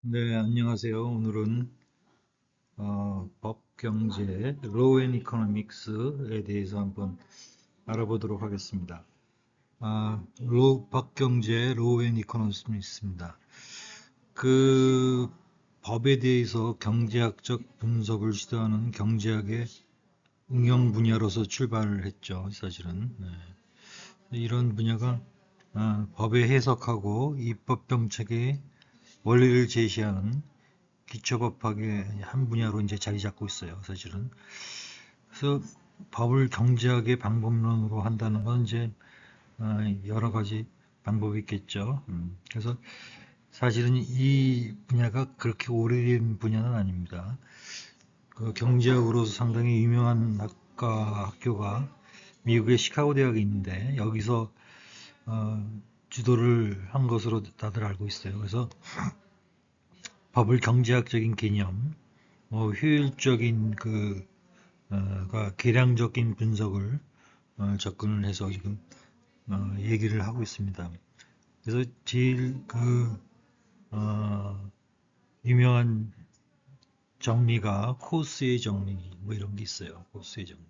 네, 안녕하세요. 오늘은 법, 경제, Law and Economics에 대해서 한번 알아보도록 하겠습니다. 법, 경제, Law and Economics입니다. 그 법에 대해서 경제학적 분석을 시도하는 경제학의 응용 분야로서 출발을 했죠, 사실은. 네. 이런 분야가 법의 해석하고 입법 정책의 원리를 제시하는 기초법학의 한 분야로 이제 자리 잡고 있어요, 사실은. 그래서 법을 경제학의 방법론으로 한다는 건 이제 여러 가지 방법이 있겠죠. 그래서 사실은 이 분야가 그렇게 오래된 분야는 아닙니다. 그 경제학으로서 상당히 유명한 학교가 미국의 시카고 대학에 있는데 여기서 주도를 한 것으로 다들 알고 있어요. 그래서 법을 경제학적인 개념, 효율적인 계량적인 분석을 접근을 해서 지금 얘기를 하고 있습니다. 그래서 제일 어, 유명한 정리가 코스의 정리 뭐 이런 게 있어요. 코스의 정리.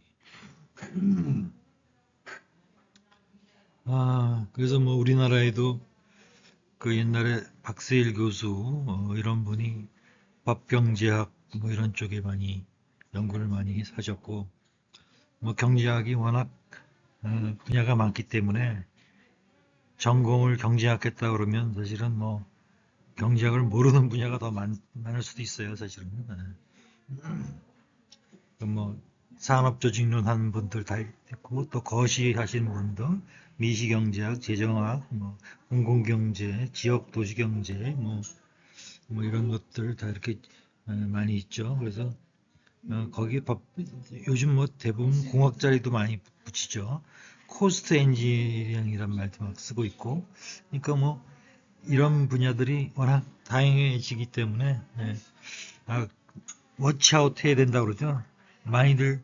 그래서 뭐 우리나라에도 그 옛날에 박세일 교수 이런 분이 법경제학 뭐 이런 쪽에 많이 연구를 많이 하셨고 뭐 경제학이 워낙 분야가 많기 때문에 전공을 경제학했다 그러면 사실은 뭐 경제학을 모르는 분야가 더 많을 수도 있어요, 사실은. 뭐 산업조직론 하는 분들 다 있고 또 거시 하시는 분도 미시경제학, 재정학, 뭐 공공경제, 지역도시경제 뭐 이런 것들 다 이렇게 많이 있죠. 그래서 거기 요즘 뭐 대부분 공학 자리도 많이 붙이죠. 코스트 엔지니어링이란 말도 막 쓰고 있고. 그러니까 뭐 이런 분야들이 워낙 다양해지기 때문에 아, 워치아웃 해야 된다 그러죠. 많이들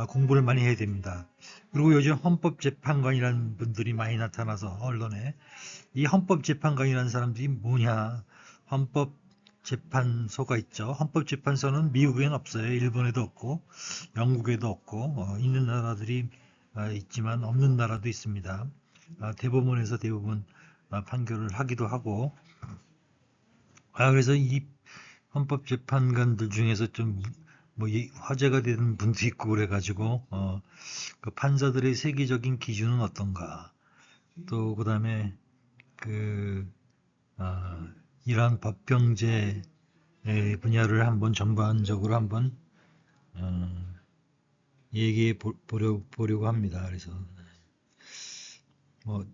공부를 많이 해야 됩니다. 그리고 요즘 헌법재판관이라는 분들이 많이 나타나서 언론에 이 헌법재판관이라는 사람들이 뭐냐? 헌법재판소가 있죠. 헌법재판소는 미국에는 없어요. 일본에도 없고 영국에도 없고 있는 나라들이 있지만 없는 나라도 있습니다. 대법원에서 대부분 판결을 하기도 하고 그래서 이 헌법재판관들 중에서 좀 뭐 화제가 되는 분도 있고 그래가지고 그 판사들의 세계적인 기준은 어떤가 또 그다음에 그 이러한 법경제 분야를 한번 전반적으로 한번 어, 얘기해 보려고 합니다. 그래서 뭐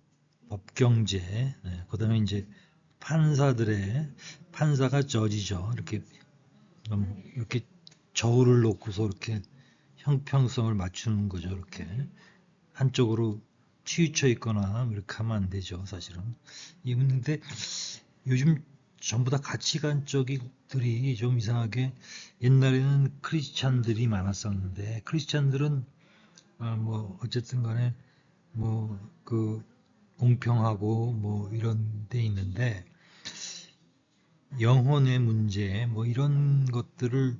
법경제, 그다음에 이제 판사가 저지죠. 이렇게 저울을 놓고서 이렇게 형평성을 맞추는 거죠. 이렇게 한쪽으로 치우쳐 있거나 이렇게 하면 안 되죠. 사실은. 근데 요즘 전부 다 가치관적들이 좀 이상하게 옛날에는 크리스찬들이 많았었는데 크리스찬들은 뭐 어쨌든 간에 뭐 그 공평하고 뭐 이런 데 있는데 영혼의 문제 뭐 이런 것들을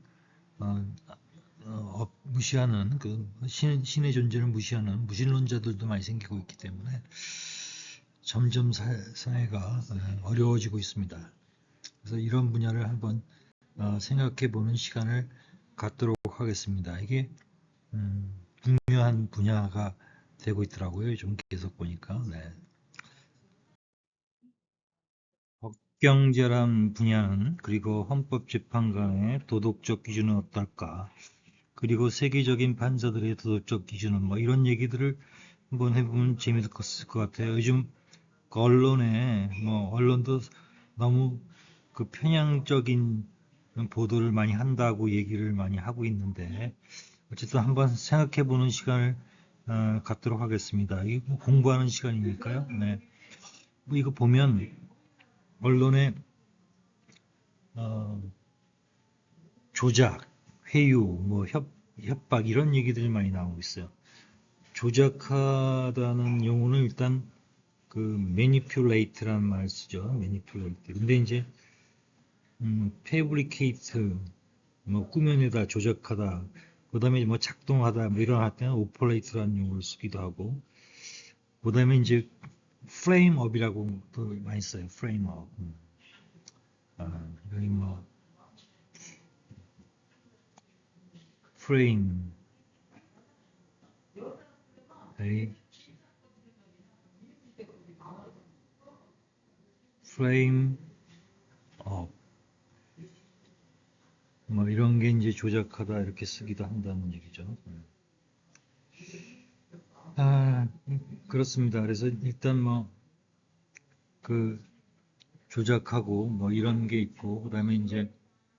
어, 무시하는 신의 존재를 무시하는 무신론자들도 많이 생기고 있기 때문에 점점 사회가 어려워지고 있습니다. 그래서 이런 분야를 한번 생각해 보는 시간을 갖도록 하겠습니다. 이게 중요한 분야가 되고 있더라고요. 좀 계속 보니까. 네. 법경제란 분야는 그리고 헌법재판관의 도덕적 기준은 어떨까? 그리고 세계적인 판사들의 도덕적 기준은 뭐 이런 얘기들을 한번 해보면 재밌을 것 같아요. 요즘 그 언론도 너무 그 편향적인 보도를 많이 한다고 얘기를 많이 하고 있는데 어쨌든 한번 생각해 보는 시간을 갖도록 하겠습니다. 이거 뭐 공부하는 시간이니까요. 네. 뭐 이거 보면 언론에 어, 조작, 회유, 뭐 협박 이런 얘기들이 많이 나오고 있어요. 조작하다는 용어는 일단 그 manipulate라는 말 쓰죠. manipulate. 근데 이제 fabricate, 뭐 꾸며내다, 조작하다, 그 다음에 뭐 작동하다, 뭐 이런 할 때는 operate라는 용어를 쓰기도 하고, 그 다음에 이제 frame up이라고 또 많이 써요. frame up. 여기 뭐 frame, 여기 frame up, 뭐 이런 게 이제 조작하다 이렇게 쓰기도 한다는 얘기죠. 아, 그렇습니다. 그래서 일단 뭐 그 조작하고 뭐 이런 게 있고, 그다음에 이제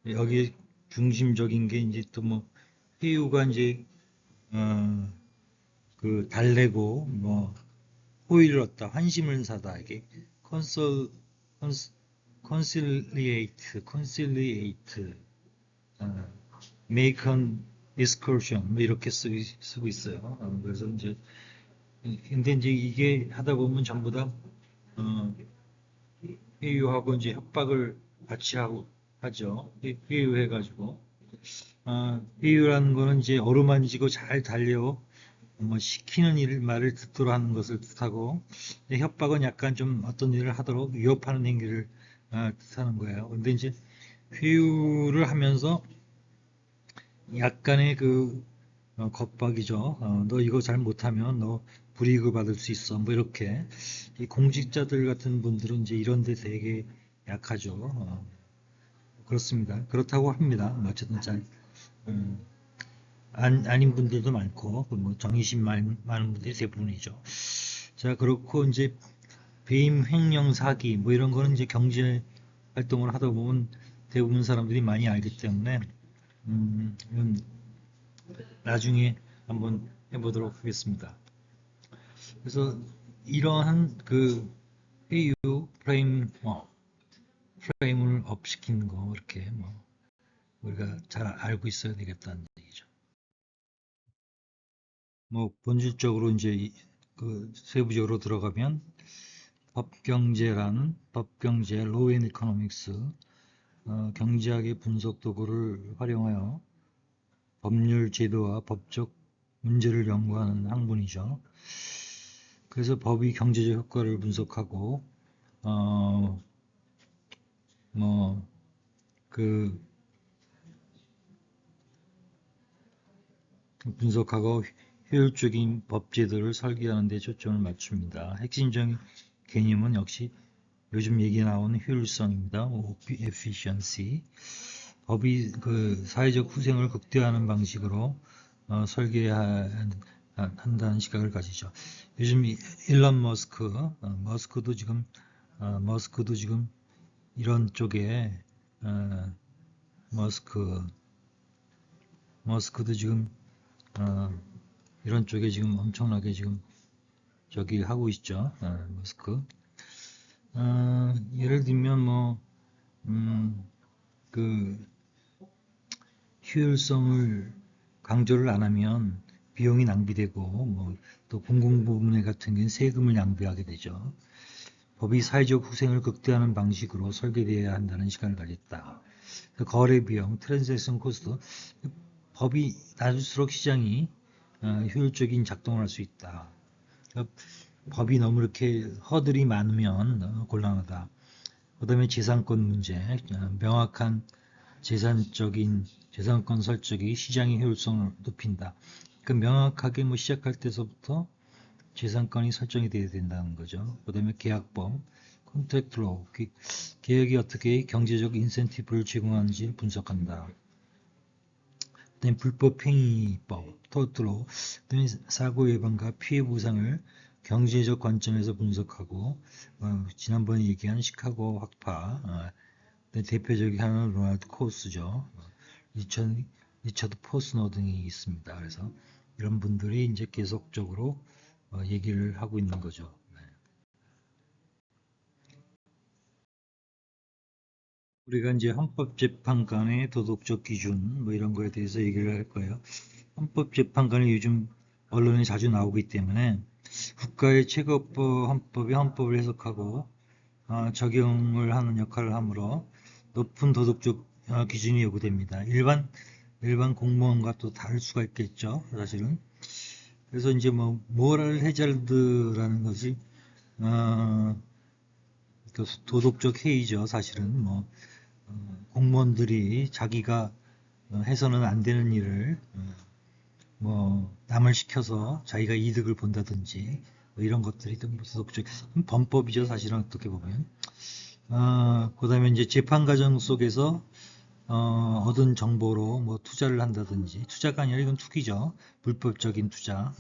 여기 중심적인 게 이제 또 뭐 회유가 이제 그 달래고 뭐 호의를 얻다, 환심을 사다, 이게 컨설 conciliate, 어, make an excursion 뭐 이렇게 쓰고 있어요. 그래서 이제 근데 이제 이게 하다 보면 전부 다 어, 회유하고 이제 협박을 같이 하고 하죠. 회유해가지고 회유라는 거는 이제 어루만지고 잘 달려 뭐 시키는 일 말을 듣도록 하는 것을 뜻하고, 협박은 약간 좀 어떤 일을 하도록 위협하는 행위를 뜻하는 거예요. 근데 이제 회유를 하면서 약간의 그 겁박이죠. 너 이거 잘 못하면 너 불이익을 받을 수 있어. 뭐 이렇게 이 공직자들 같은 분들은 이제 이런 데 되게 약하죠. 그렇습니다. 그렇다고 합니다. 뭐 어쨌든 잘 아닌 분들도 많고 뭐 정의심 많은 분들이 대부분이죠. 자, 그렇고 이제 배임, 횡령, 사기 뭐 이런 거는 이제 경제 활동을 하다 보면 대부분 사람들이 많이 알기 때문에 이건 나중에 한번 해보도록 하겠습니다. 그래서 이러한 그 회유 프레임을 업 시키는 거 이렇게 뭐 우리가 잘 알고 있어야 되겠다는 얘기죠. 뭐 본질적으로 이제 그 세부적으로 들어가면 법경제, Law and Economics, 경제학의 분석 도구를 활용하여 법률 제도와 법적 문제를 연구하는 학문이죠. 그래서 법이 경제적 효과를 분석하고 어, 뭐 그 분석하고 효율적인 법 제도를 설계하는 데 초점을 맞춥니다. 핵심적인 개념은 역시 요즘 얘기 나오는 효율성입니다. efficiency. 법이 그 사회적 후생을 극대화하는 방식으로 설계한다는 시각을 가지죠. 요즘 일론 머스크도 지금 이런 쪽에 어, 머스크 머스크도 지금 어, 이런 쪽에 지금 엄청나게 지금 저기 하고 있죠. 머스크. 예를 들면 뭐 그 효율성을 강조를 안 하면 비용이 낭비되고 뭐 또 공공부문 같은 경우는 세금을 낭비하게 되죠. 법이 사회적 후생을 극대화하는 방식으로 설계되어야 한다는 시각을 가졌다. 거래 비용, 트랜잭션 코스트, 법이 낮을수록 시장이 효율적인 작동을 할 수 있다. 그러니까 법이 너무 이렇게 허들이 많으면 곤란하다. 그 다음에 재산권 문제, 명확한 재산권 설정이 시장의 효율성을 높인다. 그 명확하게 뭐 시작할 때서부터 재산권이 설정이 돼야 된다는 거죠. 그 다음에 계약법, 컨트랙트 로우, 계약이 어떻게 경제적 인센티브를 제공하는지 분석한다. 그다음에 불법행위법, 토트로, 그다음에 사고 예방과 피해 보상을 경제적 관점에서 분석하고 지난번에 얘기한 시카고 학파, 대표적인 하나는 로널드 코스죠. 리처드 포스너 등이 있습니다. 그래서 이런 분들이 이제 계속적으로 얘기를 하고 있는 거죠. 우리가 이제 헌법재판관의 도덕적 기준 뭐 이런 거에 대해서 얘기를 할 거예요. 헌법재판관이 요즘 언론에 자주 나오기 때문에 국가의 헌법이 헌법을 해석하고 적용을 하는 역할을 하므로 높은 도덕적 기준이 요구됩니다. 일반 공무원과 또 다를 수가 있겠죠, 사실은. 그래서 이제 뭐 모럴 해저드라는 것이 그 도덕적 해이죠, 사실은. 뭐 공무원들이 자기가 해서는 안 되는 일을 뭐 남을 시켜서 자기가 이득을 본다든지 뭐 이런 것들이 좀 도덕적 범법이죠, 사실은 어떻게 보면. 그다음에 이제 재판 과정 속에서 얻은 정보로 뭐 투자를 한다든지, 투자가 아니라 이건 투기죠, 불법적인 투자.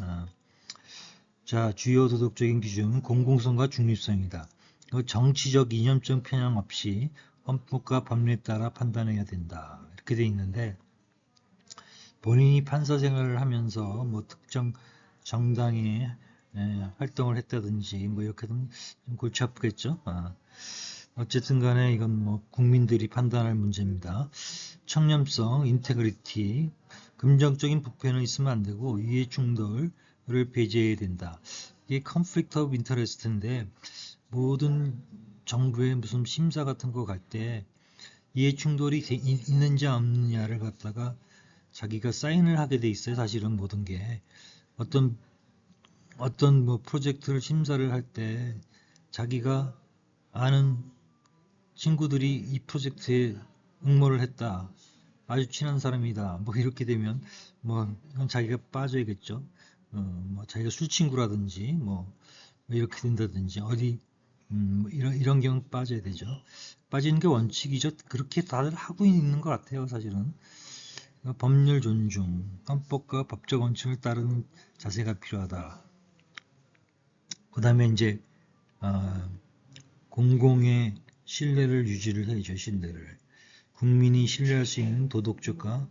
자, 주요 도덕적인 기준은 공공성과 중립성이다. 정치적 이념적 편향 없이 헌법과 법률에 따라 판단해야 된다. 이렇게 돼 있는데, 본인이 판사 생활을 하면서 뭐 특정 정당에 활동을 했다든지 뭐 이렇게 되면 좀 골치 아프겠죠. 어쨌든 간에 이건 뭐 국민들이 판단할 문제입니다. 청렴성, 인테그리티, 긍정적인 부패는 있으면 안 되고 이해 충돌을 배제해야 된다. 이게 conflict of interest인데, 모든 정부의 무슨 심사 같은 거 갈 때 이해 충돌이 있는지 없느냐를 갖다가 자기가 사인을 하게 돼 있어요. 사실은 모든 게 어떤 뭐 프로젝트를 심사를 할 때 자기가 아는 친구들이 이 프로젝트에 응모를 했다, 아주 친한 사람이다, 뭐 이렇게 되면 뭐 이건 자기가 빠져야겠죠. 뭐 자기가 술 친구라든지 뭐 이렇게 된다든지 어디 뭐 이런 경우 빠져야 되죠. 빠지는 게 원칙이죠. 그렇게 다들 하고 있는 것 같아요, 사실은. 법률 존중, 헌법과 법적 원칙을 따르는 자세가 필요하다. 그 다음에 이제 공공의 신뢰를 유지를 해야죠. 신뢰를. 국민이 신뢰할 수 있는 도덕적과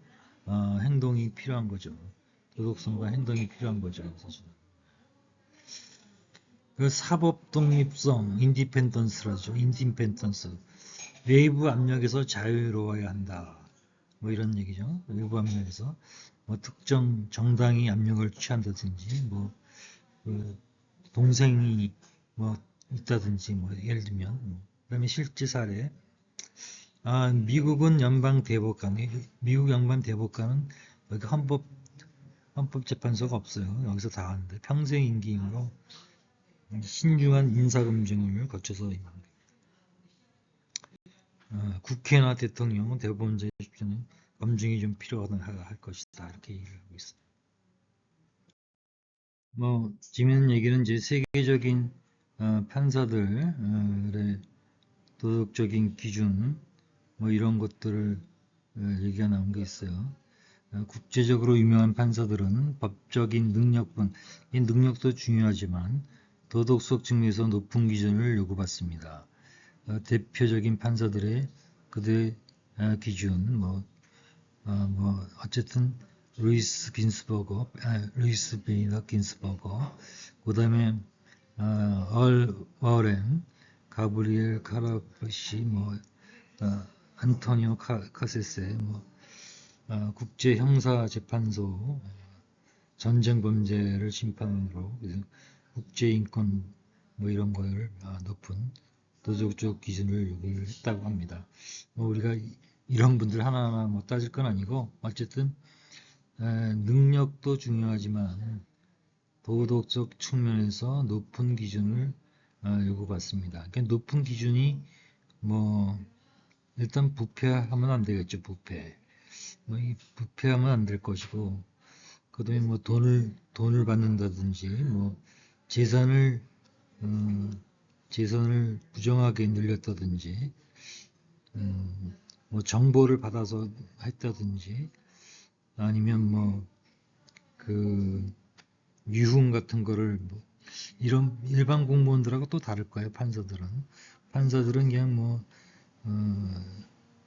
행동이 필요한 거죠. 도덕성과 행동이 필요한 거죠, 사실. 그 사법 독립성, 인디펜던스라죠. 인디펜던스. 외부 압력에서 자유로워야 한다. 뭐 이런 얘기죠. 외부 압력에서 뭐 특정 정당이 압력을 취한다든지, 뭐 그 동생이 뭐 있다든지, 뭐 예를 들면, 그다음에 실제 사례. 미국은 연방 대법관, 미국 연방 대법관은 여기 헌법재판소가 없어요. 여기서 다 하는데 평생 임기이므로 신중한 인사검증을 거쳐서 국회나 대통령은 대법원장의 검증이 좀 필요하다 할 것이다, 이렇게 얘기를 하고 있습니다. 뭐 재미있는 얘기는 이제 세계적인 판사들의 도덕적인 기준 뭐 이런 것들을 얘기가 나온 게 있어요. 국제적으로 유명한 판사들은 법적인 능력뿐, 이 능력도 중요하지만 도덕적 측면에서 높은 기준을 요구받습니다. 대표적인 판사들의 그들의 기준, 뭐 어쨌든 루이스 베이너 긴스버거, 그 다음에 얼 워렌, 가브리엘 카라프시, 뭐 안토니오 카세세, 뭐 국제형사재판소 전쟁 범죄를 심판으로 국제인권 뭐 이런 걸 높은 도덕적 기준을 요구를 했다고 합니다. 뭐 우리가 이런 분들 하나하나 뭐 따질 건 아니고, 어쨌든 능력도 중요하지만 도덕적 측면에서 높은 기준을 요구받습니다. 그러니까 높은 기준이 뭐 일단 부패하면 안 되겠죠. 부패. 뭐 이 부패하면 안 될 것이고, 그다음에 뭐 돈을 받는다든지, 뭐 재산을 재산을 부정하게 늘렸다든지, 뭐 정보를 받아서 했다든지, 아니면 뭐 그 유흥 같은 거를 뭐 이런 일반 공무원들하고 또 다를 거예요. 판사들은 그냥 뭐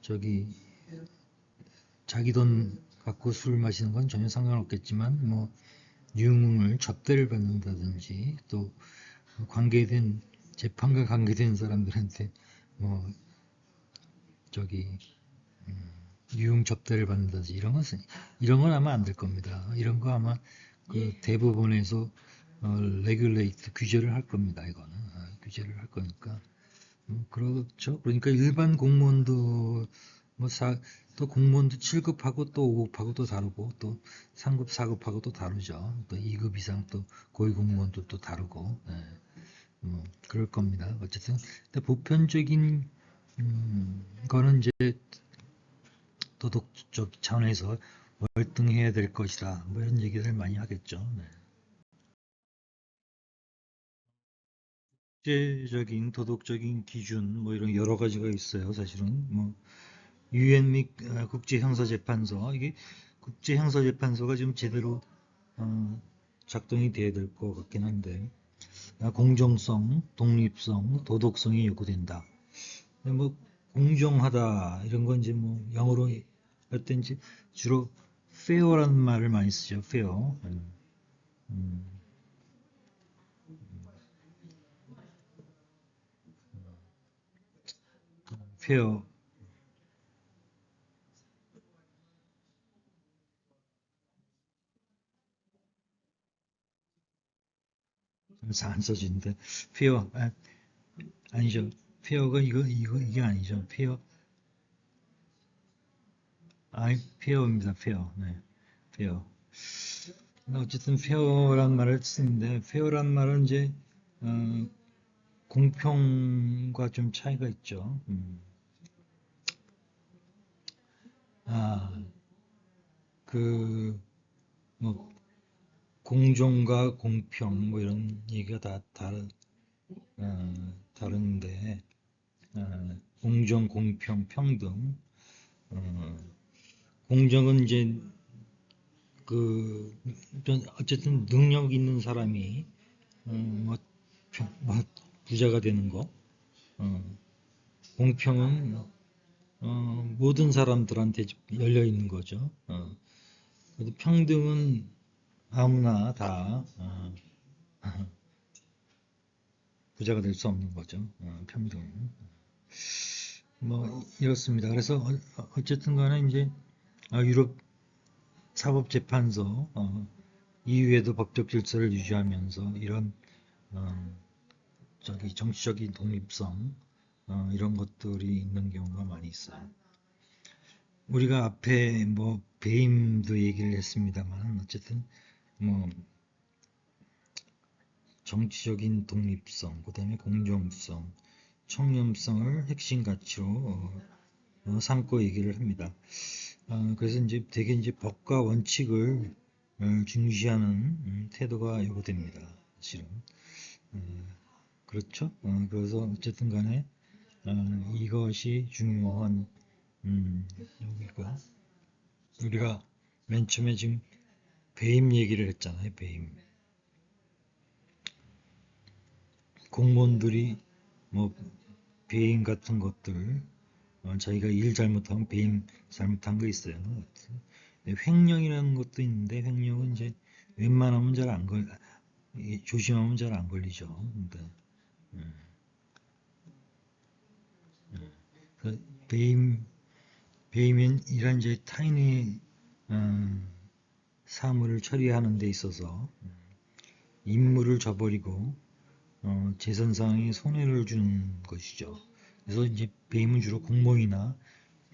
저기 자기 돈 갖고 술 마시는 건 전혀 상관없겠지만, 뭐 유흥을 접대를 받는다든지, 또 관계된 재판과 관계된 사람들한테 뭐 저기 유흥 접대를 받는다든지, 이런 건 아마 안 될 겁니다. 이런 거 아마 그 대법원에서 레귤레이트 규제를 할 겁니다. 이거는 규제를 할 거니까 그렇죠. 그러니까 일반 공무원도 또 공무원도 7급하고 또 5급하고 또 다르고 또 3급, 4급하고 또 다르죠. 또 2급 이상 또 고위공무원도 또 다르고 그럴 겁니다. 어쨌든 근데 보편적인 거는 이제 도덕적 차원에서 월등해야 될 것이다. 뭐 이런 얘기를 많이 하겠죠. 네. 국제적인 도덕적인 기준 뭐 이런 여러 가지가 있어요. 사실은 뭐 유엔 및 국제형사재판소 이게 국제형사재판소가 좀 제대로 작동이 돼야 될 것 같긴 한데 공정성, 독립성, 도덕성이 요구된다. 뭐 공정하다 이런 건 이제 뭐 영어로 할 때 이제 주로 fair라는 말을 많이 쓰죠. fair. 음, fair. 잘 안 써지는데 fair 아니죠. fair가 이게 아니죠. fair입니다. fair. 네, fair. 어쨌든 페어란 말을 쓰는데 페어란 말은 이제 어, 공평과 좀 차이가 있죠. 아, 그, 뭐, 공정과 공평, 뭐 이런 얘기가 다 다른데, 공정, 공평, 평등. 어, 공정은 이제 그, 어쨌든 능력 있는 사람이, 뭐, 뭐 부자가 되는 거. 어, 공평은 모든 사람들한테 열려 있는 거죠. 그래도 평등은 아무나 다 부자가 될 수 없는 거죠. 평등. 뭐 이렇습니다. 그래서 어쨌든 간에 이제 유럽 사법재판소 이후에도 법적 질서를 유지하면서 이런 어, 저기 정치적인 독립성 이런 것들이 있는 경우가 많이 있어요. 우리가 앞에 뭐 배임도 얘기를 했습니다만 어쨌든 뭐 정치적인 독립성, 그다음에 공정성, 청렴성을 핵심 가치로 삼고 얘기를 합니다. 그래서 이제 되게 이제 법과 원칙을 중시하는 태도가 요구됩니다. 실은 그렇죠. 그래서 어쨌든 간에 이것이 중요한 여기고 우리가 맨 처음에 지금 배임 얘기를 했잖아요. 배임. 공무원들이 뭐 배임 같은 것들 자기가 일 잘못하면 배임 잘못한 거 있어요. 횡령이라는 것도 있는데 횡령은 이제 웬만하면 잘 안 조심하면 잘 안 걸리죠. 근데 그 배임 배임이란 이제 타인의 어, 사물을 처리하는 데 있어서 임무를 저버리고 재산상의 손해를 주는 것이죠. 그래서 이제 배임은 주로 공무원이나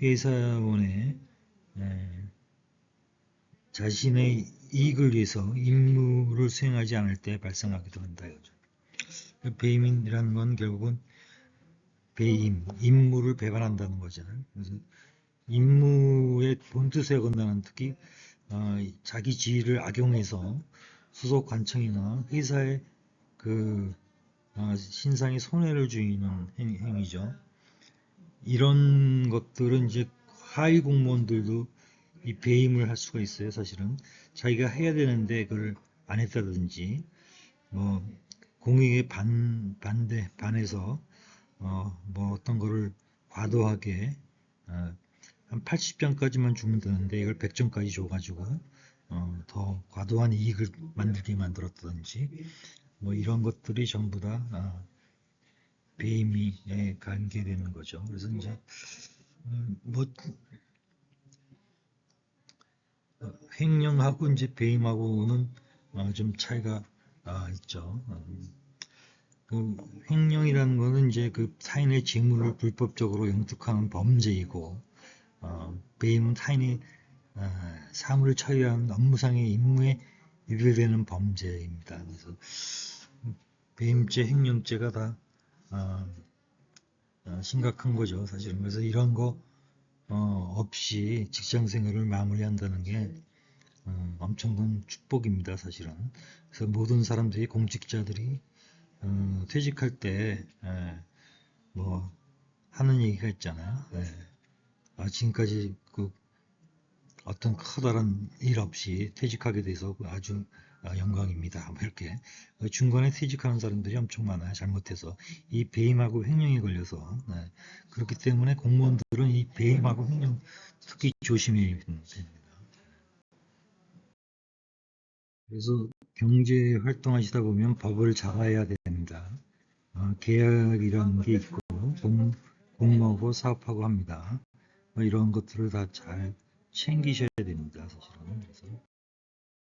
회사원의 에, 자신의 이익을 위해서 임무를 수행하지 않을 때 발생하기도 한다. 이거죠. 배임이라는 건 결국은 임무를 배반한다는 거잖아요. 그래서 임무의 본뜻에 어긋나는 특히 자기 지위를 악용해서 수석 관청이나 회사의 그 신상에 손해를 주는 행위죠. 이런 것들은 이제 하위 공무원들도 이 배임을 할 수가 있어요. 사실은 자기가 해야 되는데 그걸 안 했다든지 뭐 공익에 반해서 뭐 어떤 거를 과도하게 한 80점까지만 주면 되는데 이걸 100점까지 줘가지고 더 과도한 이익을 만들게 만들었다든지 뭐 이런 것들이 전부 다 배임에 관계되는 거죠. 그래서 이제 뭐 횡령하고 이제 배임하고는 좀 차이가 있죠. 그 횡령이라는 거는 이제 그 타인의 재물을 불법적으로 영tuk하는 범죄이고, 배임은 타인의 사물을 처리하는 업무상의 임무에 위배되는 범죄입니다. 그래서 배임죄, 횡령죄가 다 심각한 거죠, 사실은. 그래서 이런 거 없이 직장 생활을 마무리한다는 게 엄청난 축복입니다, 사실은. 그래서 모든 사람들이, 공직자들이 퇴직할 때 뭐 하는 얘기가 있잖아요. 지금까지 그 어떤 커다란 일 없이 퇴직하게 돼서 아주 영광입니다. 뭐 이렇게 중간에 퇴직하는 사람들이 엄청 많아요. 잘못해서 이 배임하고 횡령에 걸려서. 그렇기 때문에 공무원들은 이 배임하고 횡령 특히 조심해야 됩니다. 그래서 경제 활동하시다 보면 법을 잘 알아야 됩니다. 계약이라는 게 있고 공모하고 사업하고 합니다. 이런 것들을 다 잘 챙기셔야 됩니다. 사실은. 그래서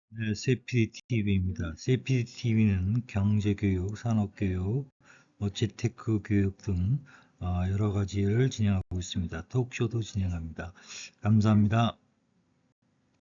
네, CPTV입니다. CPTV는 경제교육, 산업교육, 재테크 교육 등 여러 가지를 진행하고 있습니다. 토크쇼도 진행합니다. 감사합니다.